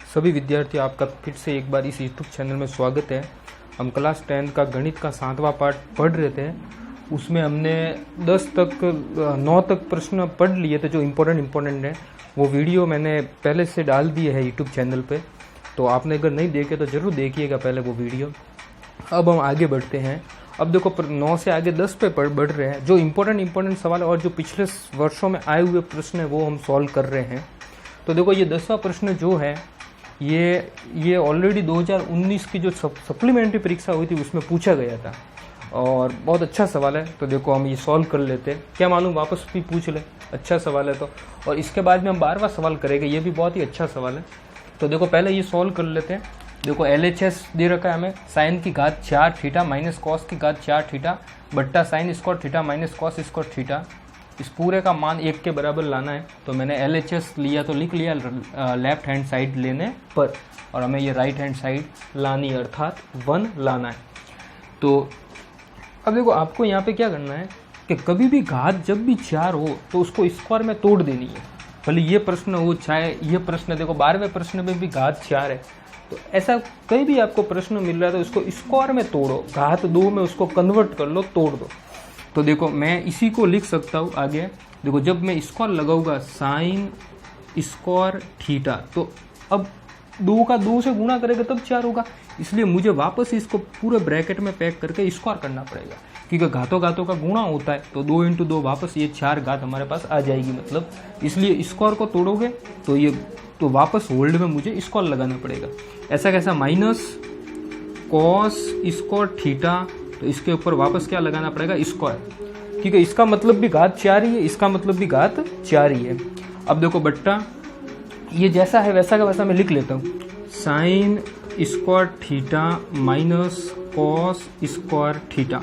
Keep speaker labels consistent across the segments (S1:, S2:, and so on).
S1: सभी विद्यार्थियों, आपका फिर से एक बार इस यूट्यूब चैनल में स्वागत है। हम क्लास 10 का गणित का 7वां पार्ट पढ़ रहे थे। उसमें हमने 9 तक प्रश्न पढ़ लिए थे जो इम्पोर्टेंट है। वो वीडियो मैंने पहले से डाल दिए है यूट्यूब चैनल पे, तो आपने अगर नहीं देखे तो ज़रूर देखिएगा पहले वो वीडियो। अब हम आगे बढ़ते हैं। अब देखो 9 से आगे 10 पे बढ़ रहे हैं। जो इम्पोर्टेंट सवाल और जो पिछले वर्षों में आए हुए प्रश्न है वो हम सॉल्व कर रहे हैं। तो देखो ये 10वां प्रश्न जो है ये ऑलरेडी 2019 की जो सप्लीमेंट्री परीक्षा हुई थी उसमें पूछा गया था और बहुत अच्छा सवाल है। तो देखो हम ये सॉल्व कर लेते हैं, क्या मालूम वापस भी पूछ ले, अच्छा सवाल है तो। और इसके बाद में हम 12वां सवाल करेंगे, ये भी बहुत ही अच्छा सवाल है। तो देखो पहले ये सॉल्व कर लेते हैं। देखो LHS दे रखा है हमें, साइन की घात 4 थीटा माइनस कॉस की घात 4 थीटा बट्टा sign square theta minus cos square theta. इस पूरे का मान 1 के बराबर लाना है। तो मैंने LHS लिया तो लिख लिया लेफ्ट हैंड साइड लेने पर, और हमें ये राइट हैंड साइड लानी है, अर्थात 1 लाना है। तो अब देखो आपको यहाँ पे क्या करना है कि कभी भी घात जब भी 4 हो तो उसको स्क्वायर में तोड़ देनी है। भले ये प्रश्न हो चाहे ये प्रश्न, देखो 12वें प्रश्न में भी घात 4 है, तो ऐसा कहीं भी आपको प्रश्न मिल रहा है तो उसको स्क्वायर में तोड़ो, घात 2 में उसको कन्वर्ट कर लो, तोड़ दो। तो देखो मैं इसी को लिख सकता हूँ आगे। देखो जब मैं स्क्वायर लगाऊंगा साइन स्क्वायर थीटा, तो अब 2 का 2 से गुणा करेगा तब 4 होगा, इसलिए मुझे वापस इसको पूरे ब्रैकेट में पैक करके स्क्वायर करना पड़ेगा, क्योंकि घातों का गुणा होता है। तो 2 × 2 वापस ये 4 घात हमारे पास आ जाएगी, मतलब इसलिए स्क्वायर को तोड़ोगे तो वापस होल्ड में मुझे स्क्वायर लगाना पड़ेगा। ऐसा कैसा, माइनस कॉस स्क्वायर थीटा, तो इसके ऊपर वापस क्या लगाना पड़ेगा, स्क्वायर, क्योंकि इसका मतलब भी घात 4 ही है, इसका मतलब भी घात 4 ही है। अब देखो बट्टा, ये जैसा है वैसा का वैसा मैं लिख लेता हूँ, sign square theta minus cos square theta.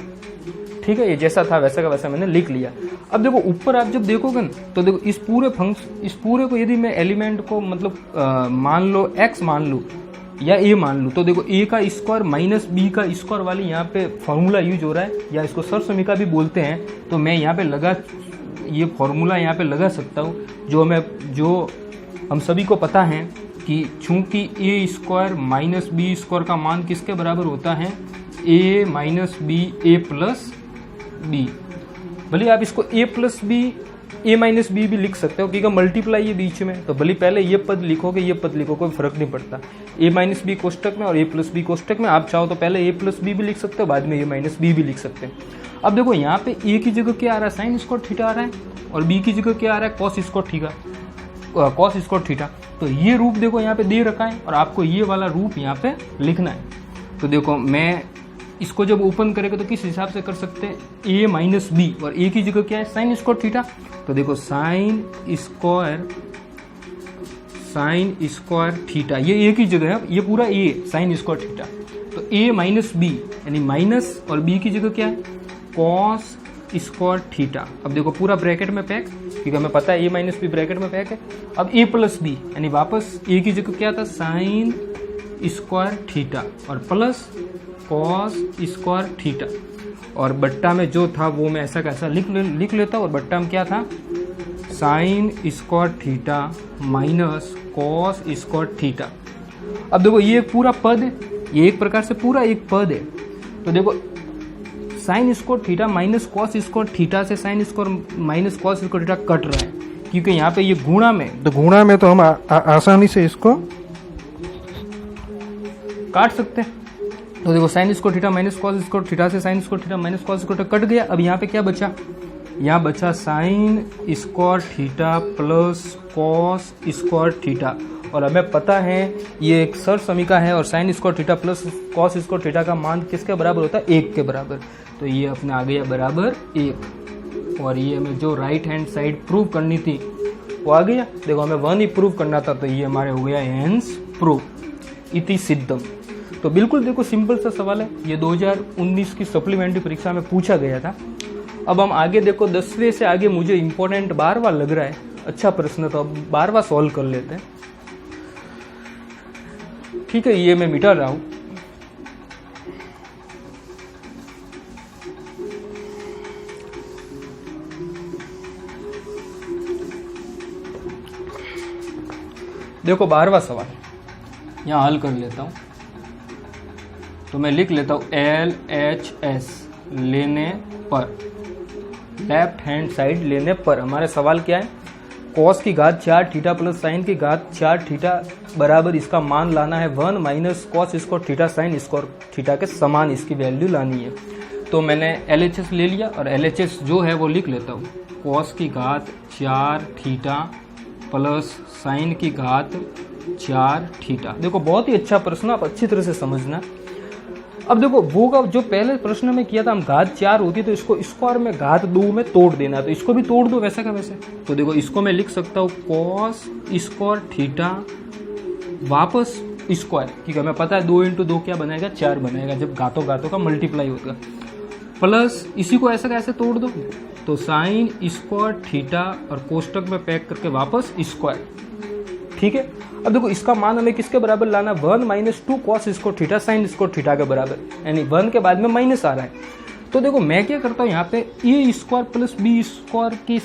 S1: ठीक है, ये जैसा था वैसा का वैसा मैंने लिख लिया। अब देखो ऊपर आप जब देखोगे ना, तो देखो इस पूरे को यदि मैं एलिमेंट को मतलब मान लो x मान लूँ या a मान लूँ, तो देखो a का स्क्वायर माइनस b का स्क्वायर वाली यहाँ पे फॉर्मूला यूज हो रहा है, या इसको सरसमीका भी बोलते हैं। तो मैं यहाँ पे ये फॉर्मूला यहाँ पे लगा सकता हूँ, जो हम सभी को पता है कि चूंकि a square minus B square का मान किसके बराबर होता है, a minus B a plus B. भले आप इसको a plus B a minus B भी लिख सकते हो, क्योंकि मल्टीप्लाई है बीच में, तो भले पहले ये पद लिखोगे ये पद लिखो, कोई फर्क नहीं पड़ता। a माइनस बी कोष्टक में और a प्लस बी कोष्टक में, आप चाहो तो पहले a प्लस बी भी लिख सकते हो, बाद में a माइनस बी भी लिख सकते हैं। अब देखो यहाँ पे a की जगह क्या आ रहा है, साइन स्क्वायर थीटा आ रहा है, और b की जगह क्या आ रहा है, कॉस स्क्वायर थीटा। तो ये रूप देखो यहाँ पे दे रखा है और आपको ये वाला रूप यहाँ पे लिखना है। तो देखो मैं इसको जब ओपन करेगा तो किस हिसाब से कर सकते हैं, a माइनस बी, और a की जगह क्या है, साइन स्क्वायर थीटा। तो देखो साइन स्क्वायर थीटा, ये a की जगह है, ये पूरा a साइन स्क्वायर थीटा। तो a माइनस बी यानी माइनस, और b की जगह क्या है, कॉस स्क्वायर थीटा। अब देखो पूरा ब्रैकेट में पैक, क्योंकि हमें पता है a माइनस बी ब्रैकेट में पैक है। अब a प्लस बी यानी वापस a की जगह क्या था, साइन स्क्वायर थीटा और प्लस कॉस स्क्वायर थीटा, और बट्टा में जो था वो मैं ऐसा कैसा लिख लेता हूँ। और बट्टा में क्या था, sign square theta minus cos square theta. अब देखो ये एक पूरा पद है, ये एक प्रकार से पूरा एक पद है। तो देखो sine square theta minus cos square theta से sine square minus cos square theta cut रहा है, क्योंकि यहाँ पे ये गुणा में तो हम आसानी से इसको काट सकते हैं। तो देखो sine square theta minus cos square theta से sine square theta minus cos square theta cut गया। अब यहाँ पे क्या बचा, यहाँ बचा sine square theta plus cos square theta, और हमें पता है ये एक सरसमीका है, और sine square theta plus cos square theta का मान किसके बराबर होता है, 1 के बराबर। तो ये अपने आ गया बराबर 1, और ये हमें जो राइट हैंड साइड प्रूव करनी थी वो आ गया। देखो हमें 1 ही प्रूव करना था, तो ये हमारे हो गया हेंस प्रूव इति सिद्धम। तो बिल्कुल देखो सिंपल सा सवाल है, ये 2019 की सप्लीमेंट्री परीक्षा में पूछा गया था। अब हम आगे देखो 10वें से आगे मुझे इंपॉर्टेंट 12वां लग रहा है, अच्छा प्रश्न, तो अब 12वां सॉल्व कर लेते हैं। ठीक है, ये मैं मिटा रहा हूं। देखो 12वां सवाल, यहाँ हल कर लेता हूँ, तो मैं लिख लेता हूँ LHS लेने पर, लेफ्ट हैंड साइड लेने पर हमारा सवाल क्या है, कॉस की घात 4 थीटा प्लस साइन की घात 4 थीटा बराबर इसका मान लाना है 1 minus cos square theta sine square theta के समान इसकी वैल्यू लानी है। तो मैंने LHS ले लिया और LHS जो है वो लिख लेता हूँ, कॉस की घात 4 थीटा प्लस साइन की घात 4 थीटा। देखो बहुत ही अच्छा प्रश्न, आप अच्छी तरह से समझना। अब देखो वो का जो पहले प्रश्न में किया था, हम घात 4 होती है तो इसको स्क्वायर में घात 2 में तोड़ देना, तो इसको भी तोड़ दो वैसे का वैसे। तो देखो इसको मैं लिख सकता हूँ कॉस स्क्वायर थीटा वापस स्क्वायर, ठीक है, हमें पता है 2 इंटू 2 क्या बनाएगा, 4 बनाएगा जब घातों घातों का मल्टीप्लाई होगा, प्लस इसी को ऐसे कैसे तोड़ दो, तो साइन स्क्वायर थीटा और कोष्टक में पैक करके वापस स्क्वायर, ठीक है। अब देखो इसका मान हमें किसके बराबर लाना, 1 minus 2 cos square theta sine square theta के बराबर, यानी 1 के बाद में माइनस आ रहा है। तो देखो मैं क्या करता हूँ यहाँ पे ए स्क्वायर प्लस बी स्क्वायर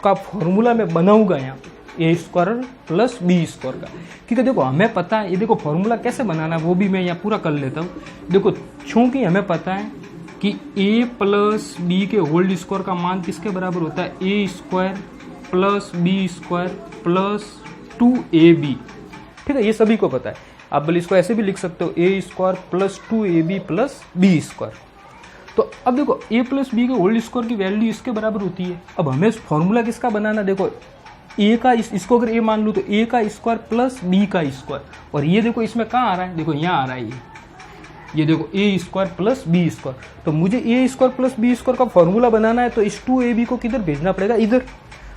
S1: का फॉर्मूला मैं बनाऊंगा यहाँ पे, ए स्क्वायर प्लस बी स्क्वायर का, क्योंकि देखो हमें पता है ये देखो फॉर्मूला कैसे बनाना है वो भी मैं यहाँ पूरा कर लेता हूँ। देखो चूंकि हमें पता है कि ए प्लस बी के होल स्क्वायर का मान किसके बराबर होता है, A square plus B square plus 2ab, ठीक है, ये सभी को पता है। आप भले इसको ऐसे भी लिख सकते हो, A square plus 2ab plus B square. तो अब देखो a प्लस बी के होल स्क्वायर की वैल्यू इसके बराबर होती है। अब हमें फॉर्मूला किसका बनाना, देखो a का इसको अगर a मान लूँ तो a का स्क्वायर प्लस b का स्क्वायर, और ये देखो इसमें कहाँ आ रहा है, देखो यहाँ आ रहा है ये देखो a square plus B square. तो मुझे a square plus B square का फॉर्मूला बनाना है, तो इस 2ab को किधर भेजना पड़ेगा, इधर।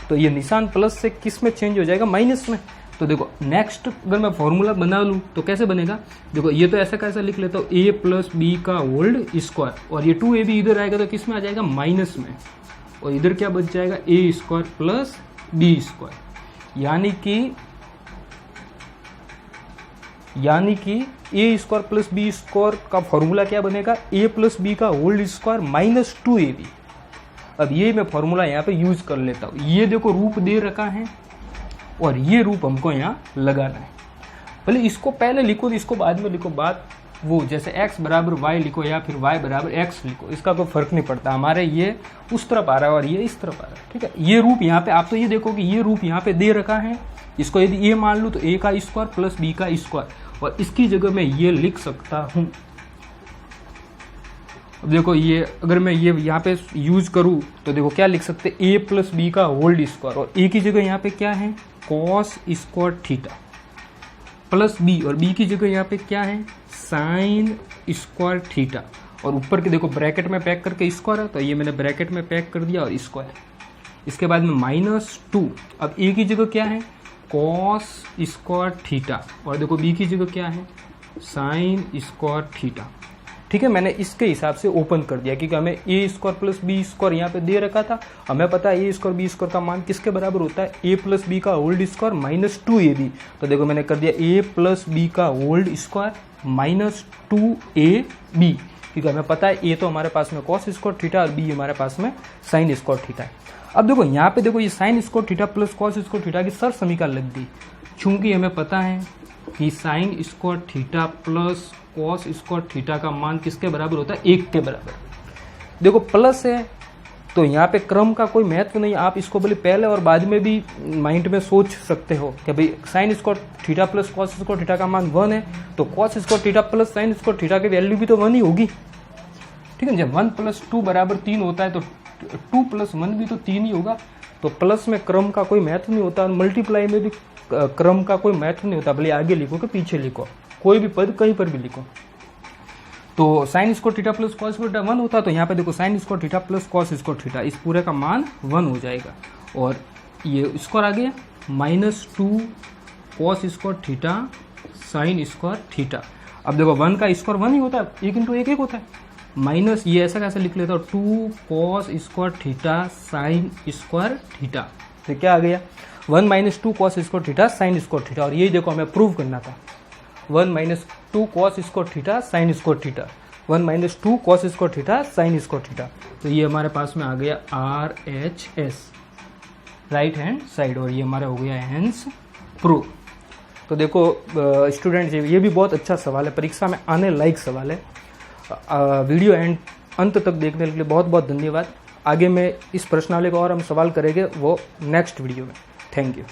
S1: तो ये निशान प्लस से किस में चेंज हो जाएगा, माइनस में। तो देखो नेक्स्ट अगर मैं फॉर्मूला बना लूँ तो कैसे बनेगा, देखो ये तो ऐसा कैसा लिख लेता हूँ, a प्लस बी का होल स्क्वायर, और ये 2ab इधर आएगा तो किस में आ जाएगा, माइनस में, और इधर क्या बच जाएगा, a square plus B square, यानी कि a square plus B square का फॉर्मूला क्या बनेगा, a प्लस बी का होल स्क्वायर माइनस 2ab। अब ये मैं फॉर्मूला यहाँ पे यूज कर लेता हूँ, ये देखो रूप दे रखा है और ये रूप हमको यहाँ लगाना है। भले इसको पहले लिखो तो इसको बाद में लिखो, बात वो जैसे x बराबर y लिखो या फिर y बराबर x लिखो, इसका कोई फर्क नहीं पड़ता, हमारे ये उस तरफ आ रहा है और ये इस तरफ आ रहा है, ठीक है। ये रूप यहाँ पे आप तो ये देखो कि ये रूप यहाँ पे दे रखा है, इसको यदि a मान लूँ तो a का स्क्वायर प्लस b का स्क्वायर, और इसकी जगह मैं ये लिख सकता हूँ। अब देखो ये अगर मैं ये यहाँ पे यूज करूँ तो देखो क्या लिख सकते, a प्लस बी का होल स्क्वायर, और a की जगह यहाँ पे क्या है, cos square theta plus b, और b की जगह यहाँ पे क्या है, साइन स्क्वायर थीटा, और ऊपर के देखो ब्रैकेट में पैक करके स्क्वायर है, तो ये मैंने ब्रैकेट में पैक कर दिया और स्क्वायर, इसके बाद में -2। अब a की जगह क्या है, कॉस स्क्वायर थीटा, और देखो b की जगह क्या है, साइन स्क्वायर थीटा, ठीक है। मैंने इसके हिसाब से ओपन कर दिया क्योंकि हमें a square plus B square यहाँ पे दे रखा था, हमें पता है a स्क्वायर बी स्क्वायर का मान किसके बराबर होता है, a प्लस बी का होल स्क्वायर माइनस 2ab। तो देखो मैंने कर दिया a प्लस बी का होल स्क्वायर माइनस 2ab, क्योंकि हमें पता है a तो हमारे पास में कॉस स्क्वायर थीटा और b हमारे पास में साइन स्क्वायर थीटा है। अब देखो यहाँ पे देखो ये sign square theta plus cos square theta की सर समीकरण लग गई, चूंकि हमें पता है कि sign square theta plus cos square theta का मान किसके बराबर होता है, 1 के बराबर। देखो प्लस है तो यहाँ पे क्रम का कोई महत्व नहीं, आप इसको बोले पहले और बाद में भी माइंड में सोच सकते हो कि भाई sign square theta plus cos square theta का मान 1 है, तो cos square theta plus sign square theta की वैल्यू भी तो 1 ही होगी, ठीक है। जब 1 + 2 = 3 होता है तो 2 + 1 भी तो 3 ही होगा। तो प्लस में क्रम का कोई महत्व नहीं होता और मल्टीप्लाई में भी क्रम का कोई महत्व नहीं होता, भले आगे लिखो कि पीछे लिखो, कोई भी पद कहीं पर भी लिखो। तो sign square theta plus cos square theta 1 होता है, तो यहाँ पे देखो sine square theta plus cos square theta इस पूरे का मान 1 हो जाएगा, और ये स्क्वायर आ गया -2 cos square theta sine square theta. अब देखो 1 का स्क्वायर 1 ही होता है, 1 × 1 होता है, माइनस ये ऐसा कैसे लिख लेता हूँ 2 cos square theta sine square theta. तो क्या आ गया 1 - 2 cos square theta sine square theta, और यही देखो हमें प्रूव करना था 1 - 2 cos square theta sine square theta, 1 - 2 cos square theta sine square theta. तो ये हमारे पास में आ गया RHS राइट हैंड साइड, और ये हमारा हो गया हैंस प्रूव। तो देखो स्टूडेंट, ये भी बहुत अच्छा सवाल है, परीक्षा में आने लायक सवाल है। वीडियो अंत तक देखने के लिए बहुत बहुत धन्यवाद। आगे में इस प्रश्नावली का और हम सवाल करेंगे वो नेक्स्ट वीडियो में। Thank you.